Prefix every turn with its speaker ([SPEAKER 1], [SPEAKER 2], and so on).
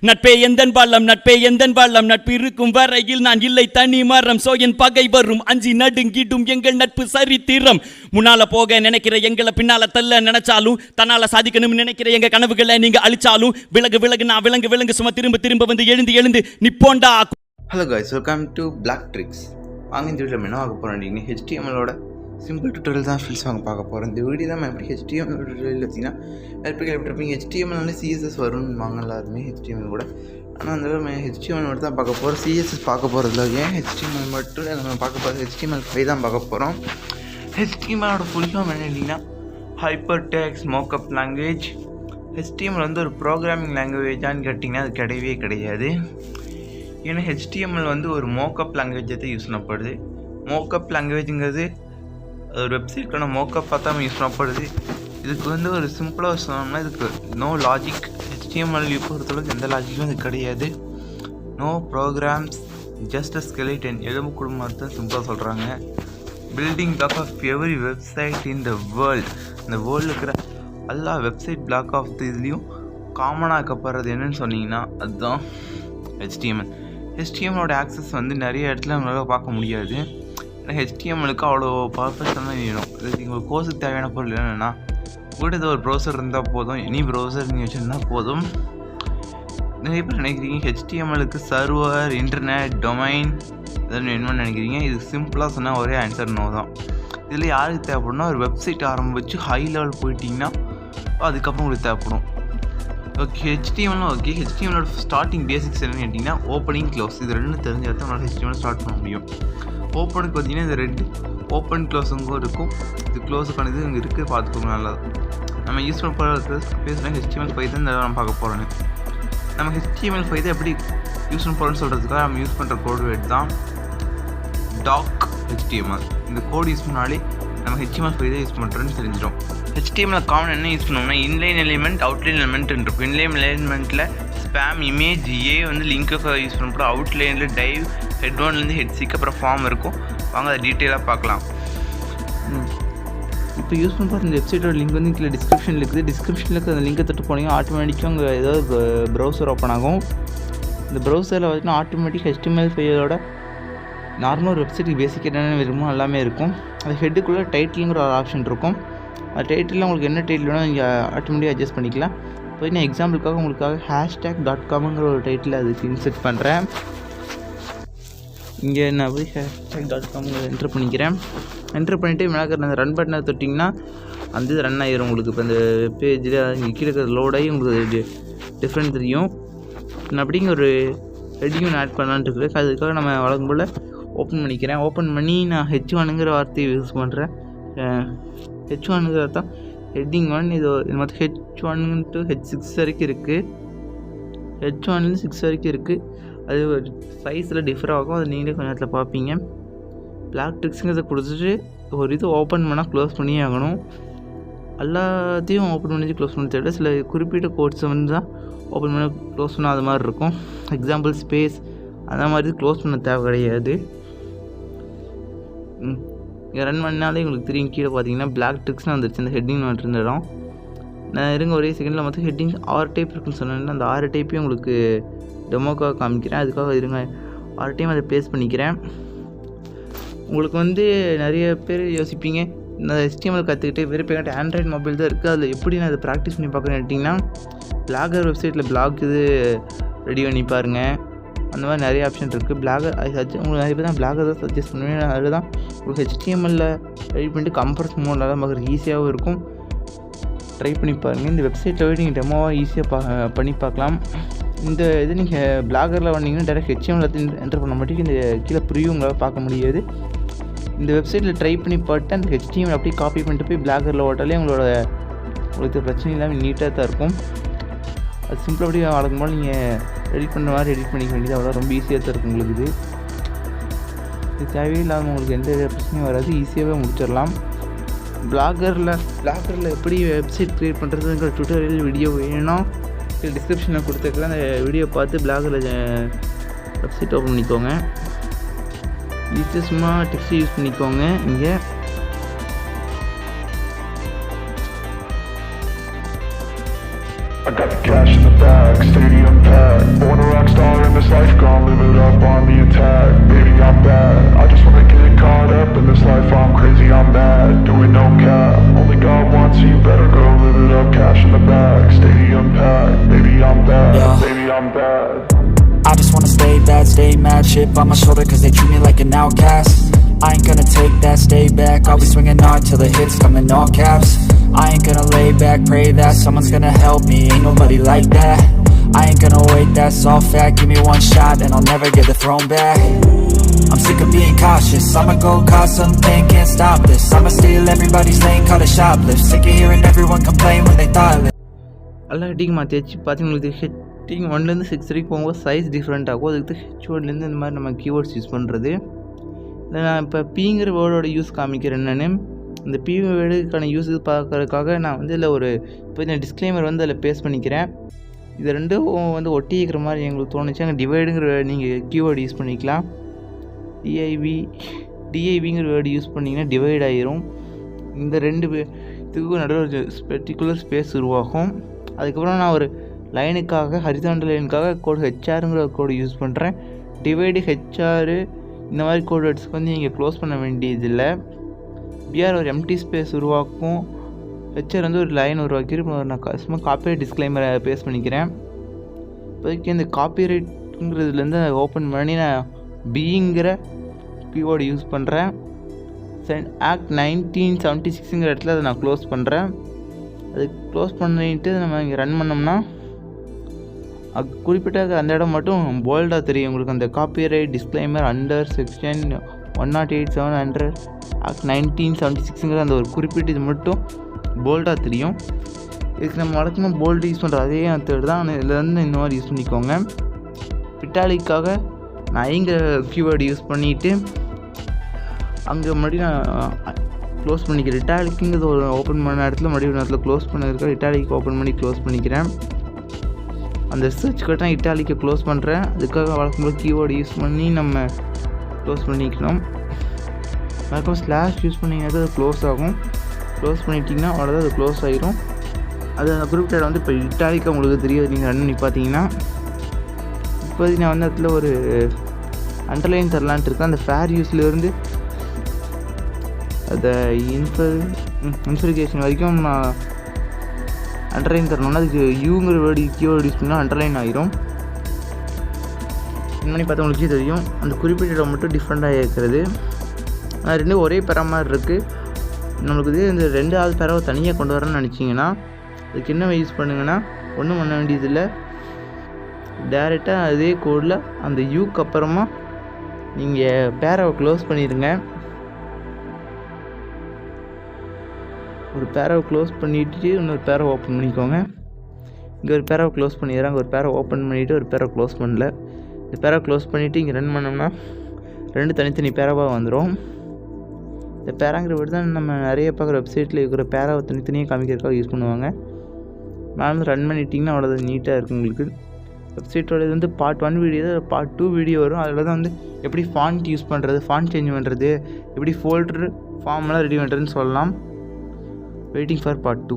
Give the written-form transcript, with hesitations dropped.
[SPEAKER 1] நட்பே எந்தன் பாலம் நட்பே எந்தன் பாலம் நட்பு இருக்கும் வரையில் நான் இல்லை தனி மரம் என் பகை வரும் அஞ்சி நடுங்கிடும் எங்கள் நட்பு சரித்திரம் முன்னால போக நினைக்கிற எங்களை பின்னால தள்ள நினைச்சாலும் தன்னால சாதிக்கணும்னு நினைக்கிற எங்க கனவுகளை நீங்க அழிச்சாலும் விலகு விலகு நான் விலங்கு சும்மா திரும்ப திரும்ப வந்து எழுந்து நிப்போண்டா.
[SPEAKER 2] Hello guys, welcome to black tricks. வாங்க இந்த வீடியோவில் என்ன பார்க்க போகிறோம் அப்படின்னா HTML சிம்பிள் டுட்டோரியல் தான் ஃபில்ஸ் வாங்க பார்க்க போகிறோம். இந்த வீடியோ தான் எப்படி HTML டுட்டோரியல் வச்சிங்கன்னா எப்படி இருப்பீங்க. HTML CSS வரும்னு வாங்க எல்லாருமே HTML கூட. ஆனால் அந்த HTML மட்டும் தான் பார்க்க போகிறோம், CSS பார்க்க போகிறதில்ல. ஏன் HTML மட்டும் நம்ம பார்க்க போகிறது HTML5 தான் பார்க்க போகிறோம். HTML ஃபுல் ஃபார்ம் என்ன அப்படின்னா hyper text markup language. HTML ஒரு ப்ரோக்ராமிங் லாங்குவேஜான்னு கேட்டிங்கன்னா அது கிடையவே கிடையாது. ஏன்னா HTML ஒரு மோக்கப் லாங்குவேஜை தான் யூஸ் பண்ணப்படுது. மோக்கப் லாங்குவேஜுங்கிறது ஒரு வெப்சைட்க்கான மோக்கப்பாக தான் யூஸ் பண்ணப்படுது. இதுக்கு ஒரு சிம்பிளாக சொன்னோம்னா இதுக்கு நோ லாஜிக். HTML பொறுத்தளவுக்கு எந்த லாஜிக்கும் அது கிடையாது. No programs, just a skeleton, எலும்பு குடும்பம் தான் சிம்பிளாக சொல்கிறாங்க. Building block of every website in the world. இந்த வேர்ல்டு இருக்கிற எல்லா வெப்சைட் பிளாக் ஆஃப் இதுலேயும் காமனாக ஆக்கப்படுறது என்னன்னு சொன்னீங்கன்னா அதுதான் HTML. HTML ஆக்சஸ் நிறைய இடத்துல நம்மளால் பார்க்க முடியாது. ஏன்னா HTMLக்கு அவ்வளோ பர்ஃபெக்டாக தான் வேணும். இதுக்கு உங்களுக்கு கோர்ஸுக்கு தேவையான பொருள் என்னென்னா கூட ஏதோ ஒரு ப்ரௌசர் இருந்தால் போதும், எனி ப்ரௌசர் நீங்கள் வச்சுருந்தா போதும். நிறைய பேர் நினைக்கிறீங்க HTMLக்கு சர்வர், இன்டர்நெட், டொமைன் இதெல்லாம் வேணும்னு நினைக்கிறீங்க. இது சிம்பிளாக சொன்னால் ஒரே ஆன்சர் நோ தான். இதில் யாருக்கு தேவைப்படும்னா ஒரு வெப்சைட் ஆரம்பித்து ஹை லெவல் போயிட்டிங்கன்னா அதுக்கப்புறம் உங்களுக்கு தேவைப்படும். ஓகே, HTML ஸ்டார்டிங் பேசிக்ஸ் என்னன்னு கேட்டிங்கன்னா ஓப்பனிங் க்ளோஸ். இது ரெண்டும் தெரிஞ்ச இடத்துல நம்மளால் HTML ஸ்டார்ட் பண்ண முடியும். ஓப்பனுக்கு பார்த்தீங்கன்னா இந்த ரெண்டு ஓப்பன் க்ளோஸுங்கும் இருக்கும். இது க்ளோஸுக்கான இது இங்கே இருக்குது, பார்த்துக்கோங்க. நல்லா நம்ம யூஸ் பண்ண போகிற பேசுனா HTML5 தான் இந்த நம்ம பார்க்க போகிறோன்னு. நம்ம HTML5 தான் எப்படி யூஸ் பண்ண போகிறோன்னு சொல்கிறதுக்காக நம்ம யூஸ் பண்ணுற கோட் வேர்ட் தான் டாக் HTML. இந்த கோட் யூஸ் பண்ணாலே நம்ம HTML5 தான் யூஸ் பண்ணுறோன்னு தெரிஞ்சிடும். HTML காமன் என்ன யூஸ் பண்ணுவோம்னா இன்லைன் எலிமெண்ட், அவுட்லைன் எலிமெண்ட் இருக்கும். இன்லைன் எலிமெண்ட்டில் ஸ்பேம், இமேஜ், லிங்க்கு யூஸ் பண்ணப்போ அவுட்லைனில் டைவ், ஹெட்1லேருந்து ஹெட்6 அப்புறம் ஃபார்ம் இருக்கும். வாங்க அதை டீட்டெயிலாக பார்க்கலாம். இப்போ யூஸ் பண்ண இந்த வெப்சைட்டோட லிங்க் கீழே டிஸ்கிரிப்ஷனில் இருக்குது. டிஸ்கிரிப்ஷனில் இருக்கிற அந்த லிங்கை தொட்டு போனீங்கன்னா ஆட்டோமேட்டிக்காக அங்கே ஏதாவது ப்ரௌசர் ஓப்பன் ஆகும். இந்த ப்ரௌசரில் பார்த்தீங்கன்னா ஆட்டோமேட்டிக் HTML5 நார்மல் வெப்சைட்டுக்கு பேசிக் என்னென்ன விரும்பும் எல்லாமே இருக்கும். அது ஹெட்டுக்குள்ளே டைட்டிலுங்கிற ஒரு ஆப்ஷன் இருக்கும். அது டைட்டிலில் உங்களுக்கு என்ன டைட்டில் வேணும் நீங்கள் ஆட்டோமேட்டிக்காக அட்ஜஸ்ட் பண்ணிக்கலாம். இப்போ நான் எக்ஸாம்பிளுக்காக உங்களுக்காக #.comங்கிற ஒரு டைட்டில் அதுக்கு இன்செர்ட் பண்ணுறேன். இங்கே நான் போய் #.com என்ட்ரு பண்ணிக்கிறேன். என்ட்ரு பண்ணிவிட்டு மேலே அந்த ரன் பட்டனை தொட்டிங்கன்னா அந்த இது ரன் ஆகிடும் உங்களுக்கு. இப்போ இந்த பேஜில் இங்கே கீழே இருக்கிற லோடாகி உங்களுக்கு டிஃப்ரெண்ட் தெரியும். நான் அப்படிங்க ஒரு ஹெட்டிங் ஆட் பண்ணலான்ட்டு இருக்குது. அதுக்காக நம்ம வழக்கம் போல் ஓப்பன் பண்ணிக்கிறேன். ஓப்பன் பண்ணி நான் H1ங்கிற வார்த்தையை யூஸ் பண்ணுறேன். H1ங்கிற தான் ஹெட்டிங் 1. இது மொத்தம் H1 to H6 வரைக்கும் இருக்குது. H1லேருந்து 6 வரைக்கும் இருக்குது. அது சைஸில் டிஃபர் ஆகும். அது நீங்களே கொஞ்சம் நேரத்தில் பார்ப்பீங்க. பிளாக் ட்ரிக்ஸுங்கிறத கொடுத்துட்டு ஒரு இது ஓப்பன் பண்ணால் க்ளோஸ் பண்ணியே ஆகணும். எல்லாத்தையும் ஓப்பன் பண்ணி க்ளோஸ் பண்ண தேவை. சில குறிப்பிட்ட கோட்ஸை தான் ஓப்பன் பண்ண க்ளோஸ் பண்ணால் அது மாதிரி இருக்கும். எக்ஸாம்பிள் ஸ்பேஸ் அந்த மாதிரி க்ளோஸ் பண்ண தேவை கிடையாது. இங்கே ரன் பண்ணாலே உங்களுக்கு தெரியும். கீழே பார்த்தீங்கன்னா பிளாக் ட்ரிக்ஸ்னு வந்துருச்சு. அந்த ஹெட்டிங் இருந்த இடம் நான் இருங்க ஒரே செகண்டில் மொத்தம் ஹெட்டிங் 6 டைப் இருக்குன்னு சொன்னேன்னா அந்த 6 டைப்பையும் உங்களுக்கு டெமோக்காக காமிக்கிறேன். அதுக்காக இருங்க 6 டைம் அதை ப்ளேஸ் பண்ணிக்கிறேன். உங்களுக்கு நிறைய பேர் யோசிப்பீங்க இந்த HTML கற்றுக்கிட்டு வெறுப்பேங்கிட்ட ஆண்ட்ராய்டு மொபைல் தான் இருக்குது, அதில் எப்படி நான் அதை ப்ராக்டிஸ் பண்ணி பார்க்குறேன்னு கேட்டிங்கன்னா பிளாகர் வெப்சைட்டில் பிளாக் இது ரெடி பண்ணி பாருங்கள். அந்த மாதிரி நிறைய ஆப்ஷன் இருக்குது. பிளாகர் உங்களுக்கு நிறைய பேர் தான் பிளாகர் தான் சஜஸ்ட் பண்ணுவேன். அதில் தான் உங்களுக்கு HTML ரெடி பண்ணிட்டு கம்ப்ரஸ் மோடில் தான் பார்க்குறது ஈஸியாகவும் இருக்கும். ட்ரை பண்ணி பாருங்கள். இந்த வெப்சைட்டில் போய்ட்டு நீங்கள் டெமோவாக ஈஸியாக பண்ணி பார்க்கலாம். இந்த இது நீங்கள் பிளாகரில் வந்தீங்கன்னா டேரெக்ட் HTML என்டர் பண்ண மாட்டேங்க. இந்த கீழே ப்ரிவியூ உங்களால் பார்க்க முடியாது. இந்த வெப்சைட்டில் ட்ரை பண்ணி பார்த்து அந்த HTML அப்படியே காப்பி பண்ணிட்டு போய் பிளாகரில் ஓட்டாலே உங்களுக்கு பிரச்சனை இல்லாமல் நீட்டாக தான் இருக்கும். அது சிம்பிளாக அப்படியே வழக்கம் போல் நீங்கள் எடிட் பண்ணுற மாதிரி எடிட் பண்ணிக்க வேண்டியது அவ்வளோ ரொம்ப ஈஸியாக தான் இருக்கும் உங்களுக்கு. இது தேவையே இல்லாமல் உங்களுக்கு எந்த பிரச்சனையும் வராது, ஈஸியாகவே முடிச்சிடலாம். பிளாகரில் எப்படி வெப்சைட் க்ரியேட் பண்ணுறதுங்கிற டுட்டோரியல் வீடியோ வேணும்னா டிஸ்கிரிப்ஷனில் கொடுத்துருக்கலாம். அந்த வீடியோ பார்த்து பிளாகரில் வெப்சைட் ஓப்பன் பண்ணிக்கோங்க. ஈஸியாக சும்மா டெக்ஸ்ட் யூஸ் பண்ணிக்கோங்க. இங்கே
[SPEAKER 3] I got the cash in the bag, stadium pass. I just wanna stay bad, stay mad, chip on my shoulder cause they treat me like an outcast. I ain't gonna take that, stay back, I'll be swinging hard till the hits come in all caps. I ain't gonna lay back, pray that someone's gonna help me, ain't nobody like that. I ain't gonna wait, that's all fact, give me one shot and I'll never get the throne back. I'm sick of being cautious, I'ma go cause something, can't stop this. I'ma steal everybody's lane, call it shoplift. Sick of hearing everyone complain when they thoughtless.
[SPEAKER 2] எல்லா heading மாற்றியாச்சு. பார்த்தீங்கன்னா heading 1லேருந்து 6 வரைக்கும் போகும்போது size different ஆகும். அதுக்கு H1லேருந்து இந்த மாதிரி நம்ம கீவேர்ட்ஸ் யூஸ் பண்ணுறது. நான் இப்போ பிங்கிற வேர்டோட யூஸ் காமிக்கிறேன். நான் இந்த பி வேர்டுக்கான யூஸ் பார்க்கறதுக்காக நான் வந்து இதில் ஒரு இப்போ இந்த டிஸ்க்ளைமர் வந்து அதில் பேஸ்ட் பண்ணிக்கிறேன். இது ரெண்டும் வந்து ஒட்டி இருக்கிற மாதிரி எங்களுக்கு தோணுச்சு. அங்கே டிவைடுங்கிற நீங்கள் கீவேர்டு யூஸ் பண்ணிக்கலாம். டிஐவிங்கிற வேர்டு யூஸ் பண்ணிங்கன்னா டிவைட் ஆகிரும். இந்த ரெண்டு இதுக்கும் நடுவில் ஒரு பர்டிகுலர் ஸ்பேஸ் உருவாகும். அதுக்கப்புறம் நான் ஒரு லைனுக்காக ஹரிசாண்டல் லைனுக்காக கோடு ஹெச்ஆருங்கிற கோடு யூஸ் பண்ணுறேன். டிவைடு ஹெச்ஆர் இந்த மாதிரி கோட் வேர்ட்ஸ்க்கு வந்து நீங்கள் க்ளோஸ் பண்ண வேண்டியதில்லை. பிஆர் ஒரு எம்டி ஸ்பேஸ் உருவாக்கும். ஹெச்ஆர் வந்து ஒரு லைன் உருவாக்கிட்டு நான் சும்மா காப்பிரைட் டிஸ்க்ளைமரை பேஸ்ட் பண்ணிக்கிறேன். இப்போதைக்கு இந்த காப்பிரைட்டுங்கிறதுலேருந்து ஓப்பன் பண்ணி நான் பிங்கிற கீவேர்டு யூஸ் பண்ணுறேன். ஆக்ட் 1976ங்கிற இடத்துல அதை நான் க்ளோஸ் பண்ணுறேன். அது க்ளோஸ் பண்ணிவிட்டு நம்ம இங்கே ரன் பண்ணோம்னா குறிப்பிட்ட அந்த இடம் மட்டும் போல்டாக தெரியும் உங்களுக்கு. அந்த copyright disclaimer under section 108(7) act 1976ங்கிற அந்த ஒரு குறிப்பிட்ட இது மட்டும் போல்டாக தெரியும். இதுக்கு நம்ம வழக்கமாக போல்டு யூஸ் பண்ணுற அதே மெத்தட் தான் இதுலேருந்து இந்த மாதிரி யூஸ் பண்ணிக்கோங்க. இட்டாலிக்காக நான் ஐங்கிற கீவேர்டு யூஸ் பண்ணிவிட்டு அங்கே மறுபடியும் நான் க்ளோஸ் பண்ணிக்கிறேன். இட்டாலிக்குங்கிறது ஒரு ஓப்பன் பண்ண இடத்துல மறுபடியும் நேரத்தில் க்ளோஸ் பண்ணிருக்கேன். இட்டாலிக்கு ஓப்பன் பண்ணி க்ளோஸ் பண்ணிக்கிறேன். அந்த சர்ச் கட்ட நான் இட்டாலிக்கை க்ளோஸ் பண்ணுறேன். அதுக்காக வழக்கம்போது கீவேர்டு யூஸ் பண்ணி நம்ம க்ளோஸ் பண்ணிக்கணும். வழக்கம் ஸ்லாஷ் யூஸ் பண்ணிங்கன்னா அது க்ளோஸ் ஆகும். க்ளோஸ் பண்ணிட்டிங்கன்னா அவ்வளோதான், அது க்ளோஸ் ஆகிரும். அது அந்த குறிப்பிட்ட வந்து இப்போ இட்டாலிக்கு உங்களுக்கு தெரியாது. நீங்கள் ரன் பண்ணி பார்த்தீங்கன்னா இப்போதைக்கு நான் வந்து அதில் ஒரு அண்டர்லைன் தரலான்ட்டு இருக்கேன். அந்த ஃபேர் யூஸ்லேருந்து அதை இன்ஃபர்கேஷன் வரைக்கும் நான் அண்டர்லைன் தரணும்னா அதுக்கு யூங்கிற வேர்டு கீவேர்டு யூஸ் பண்ணால் அண்டர்லைன் ஆகிரும். இந்த மாதிரி பார்த்தா உங்களுக்கு தெரியும். அந்த குறிப்பிட்ட இடம் மட்டும் டிஃப்ரெண்ட்டாக இருக்கிறது. அது ரெண்டும் ஒரே பெற மாதிரி இருக்குது. நம்மளுக்கு இது இந்த 2வது பெறவை தனியாக கொண்டு வரணும்னு நினச்சிங்கன்னா அதுக்கு என்ன யூஸ் பண்ணுங்கன்னா ஒன்றும் பண்ண வேண்டியதில்லை. டேரெக்டாக அதே கோடில் அந்த யூக்கு அப்புறமா நீங்கள் பேரவை க்ளோஸ் பண்ணிடுங்க. ஒரு பேரவை க்ளோஸ் பண்ணிவிட்டு இன்னொரு பேரவை ஓப்பன் பண்ணிக்கோங்க. இங்கே ஒரு பேரவை க்ளோஸ் பண்ணிடுறேன். அங்கே ஒரு பேரவை ஓப்பன் பண்ணிவிட்டு ஒரு பேரவை க்ளோஸ் பண்ணல. இந்த பேரவை க்ளோஸ் பண்ணிவிட்டு இங்கே ரன் பண்ணோம்னா 2 தனித்தனி பேரவாக வந்துடும். இந்த பேராங்கிற வேர்டு தான் நம்ம நிறைய பார்க்குற வெப்சைட்டில் இருக்கிற பேராவை தனித்தனியாக காமிக்கிறதுக்காக யூஸ் பண்ணுவாங்க. மேலும் ரன் பண்ணிட்டிங்கன்னா அவ்வளோதான் நீட்டாக இருக்கும் உங்களுக்கு. வெப்சைட்டோட இது வந்து பார்ட் 1 வீடியோ தான், பார்ட் 2 வீடியோ வரும். அதில் தான் வந்து எப்படி ஃபாண்ட் யூஸ் பண்ணுறது, ஃபாண்ட் சேஞ்ச் பண்ணுறது, எப்படி ஃபோல்டரு ஃபார்ம்லாம் ரெடி பண்ணுறதுன்னு சொல்லலாம். Waiting for part 2.